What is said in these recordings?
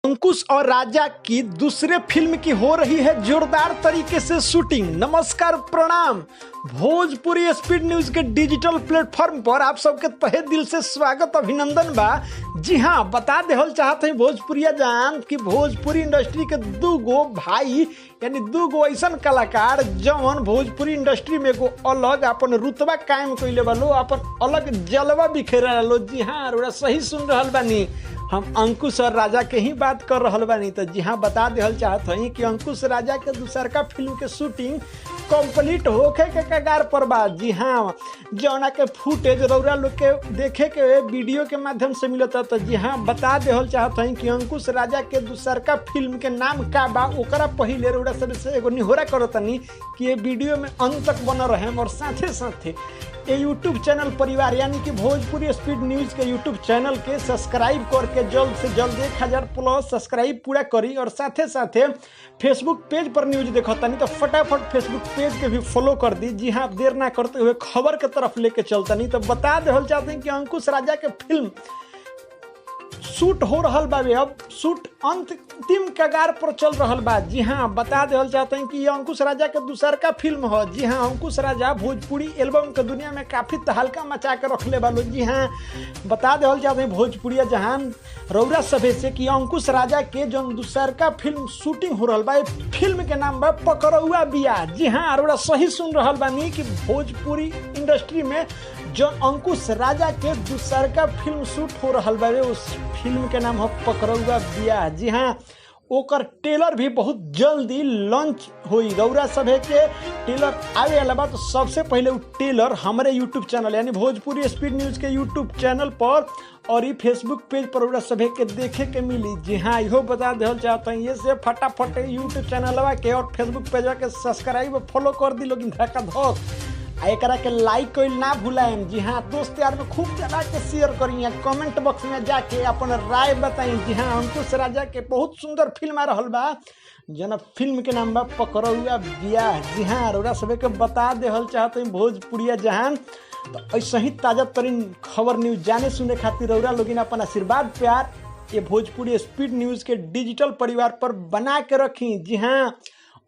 अंकुश और राजा की दूसरे फिल्म की हो रही है जोरदार तरीके से शूटिंग। नमस्कार, प्रणाम। भोजपुरी स्पीड न्यूज के डिजिटल प्लेटफॉर्म पर आप सबके तहे दिल से स्वागत, अभिनंदन बा। जी हाँ, बता देहल चाहते हैं भोजपुरिया जान कि भोजपुरी इंडस्ट्री के दूगो भाई यानी दूगो ऐसा कलाकार जवन भोजपुरी इंडस्ट्री में एगो अलग अपन रुतबा कायम कइले बालो, अपन अलग जलवा बिखेरा लो। जी हाँ, अरोड़ा सही सुन रहल बानी, हम अंकुश और राजा के ही बात कर रहल बानी। तो जी हाँ, बता देहल चाहत हई कि अंकुश राजा के दूसरका फिल्म के शूटिंग कंप्लीट होखे के कगार पर बा। जी हाँ, जौना के फुटेज रौरा लोग के देखे के वीडियो के माध्यम से मिलता। तो जी हाँ, बता देहल चाहत हई कि अंकुश राजा के दूसरका फिल्म के नाम का बा। ओकरा पहिले रौरा सब से एगो निहोरा करतनी कि ये वीडियो में अंत तक बन रहे और साथे साथे ये यूट्यूब चैनल परिवार यानी कि भोजपुरी स्पीड न्यूज के यूट्यूब चैनल के सब्सक्राइब करके जल्द से जल्द 1000 प्लस सब्सक्राइब पूरा करी और साथे साथे फेसबुक पेज पर न्यूज देखतानी तो फटाफट फेसबुक पेज के भी फॉलो कर दी। जी हाँ, देर ना करते हुए खबर के तरफ लेके चलतनी। तो बता देहल चाहते हैं कि अंकुश राजा के फिल्म शूट हो रहल बा। अब शूट अंतिम कगार पर चल रहल बा। जी हाँ, बता देहल चाहते हैं कि ये अंकुश राजा के दूसरका फिल्म हो। जी हाँ, अंकुश राजा भोजपुरी एल्बम के दुनिया में काफी तहलका मचा के रखले बालो। जी हाँ, बता देहल चाहते हैं भोजपुरिया जहान रौरा सभे से कि अंकुश राजा के जो दूसरका फिल्म शूटिंग हो रहल बा, फिल्म के नाम बा पकड़ौआ बिया। जी हाँ, रौरा सही सुन रहल बानी कि भोजपुरी इंडस्ट्री में जो अंकुश राजा के दूसरका फिल्म शूट हो रहल बा, उस फिल्म के नाम हो पकड़ौआ बिया। जी हाँ, ओकर ट्रेलर भी बहुत जल्दी लॉन्च हुई। रौरा सभे के ट्रेलर आवे वाला बा। तो सबसे पहले वो ट्रेलर हमारे यूट्यूब चैनल यानी भोजपुरी स्पीड न्यूज के यूट्यूब चैनल पर और ये फेसबुक पेज पर रौरा सभे के देखे के मिली। जी हाँ, इहो बता देहल चाहते हैं, ये से फटाफट यूट्यूब चैनलवा के और फेसबुक पेजवा के सब्सक्राइब फॉलो कर दी लोग धक्का धक आ एकरा के लाइक कइल ना भुलाएम। जी हाँ, दोस्त यार में खूब चला के शेयर करिए, कमेंट बॉक्स में जाके अपन राय बताई। जी हाँ, अंकुश राजा के बहुत सुंदर फिल्म आ रहल बा, जना फिल्म के नाम बा पकड़ौआ बिया। जी हाँ, रौरा सभे के बता देहल चाहते हैं भोजपुरिया जहान। तो ऐसा ही ताजा तरीन खबर न्यूज जाने सुने खातिर रौरा लोगिन अपन आशीर्वाद प्यार ये भोजपुरी स्पीड न्यूज के डिजिटल परिवार पर बना के रखी। जी हाँ,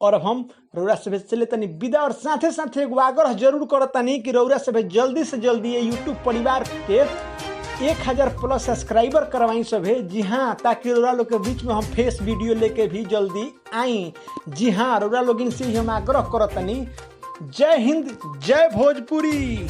और अब हम रौरा सभे चले तनी विदा और साथे साथे एगो आग्रह जरूर करतनी कि रौरा सभे जल्दी से जल्दी ये यूट्यूब परिवार के 1000 प्लस सब्सक्राइबर करवाई सभे। जी हाँ, ताकि रौरा लोग के बीच में हम फेस वीडियो लेके भी जल्दी आई। जी हाँ, रौरा लोगिन से हम आग्रह करतनी। जय हिंद, जय भोजपुरी।